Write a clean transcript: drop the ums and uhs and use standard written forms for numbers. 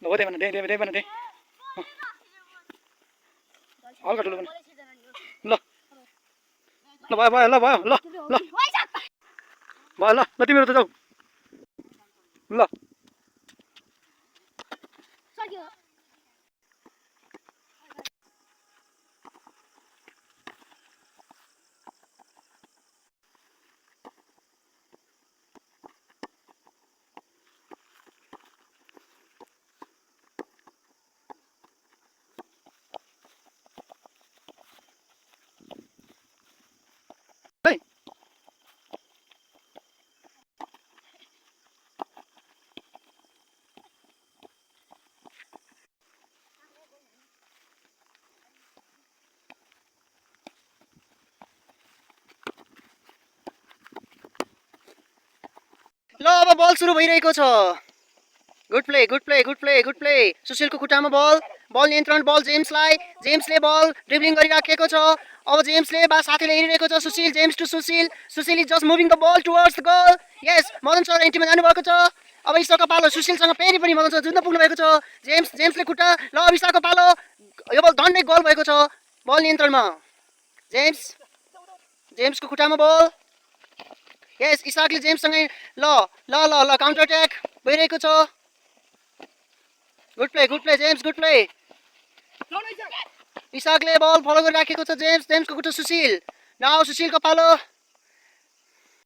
हो दे भने दे भने दे हल्का ठुलो भने ल ल भयो ल भयो ल ल भयो ल तिमीहरू त जाऊ ल है ल अब बल सुरु भइरहेको छ गुड प्ले सुशीलको खुट्टामा बल नियन्त्रण बल जेम्सले बल ड्रिब्लिङ गरिराखेको छ अब जेम्सले साथीले हेरिरहेको छ James to Sushil is just moving the ball towards the goal yes Madan sir एन्ट्रीमा जानुभएको छ अब ईशाको पालो सुशीलसँग फेरि पनि मदन सर जुत्न पुग्नु भएको छ जेम्सले खुट्टा ल अब ईशाको पालो यो बल धन्नै गोल भएको छ बल नियन्त्रणमा जेम्सको खुट्टामा बल यस इसाकले जेम्ससँगै ल काउन्टर अट्याक भइरहेको छ good play James good play इसाकले बल फलो गरिराखेको छ जेम्सको खुट्टा सुशीलको पालो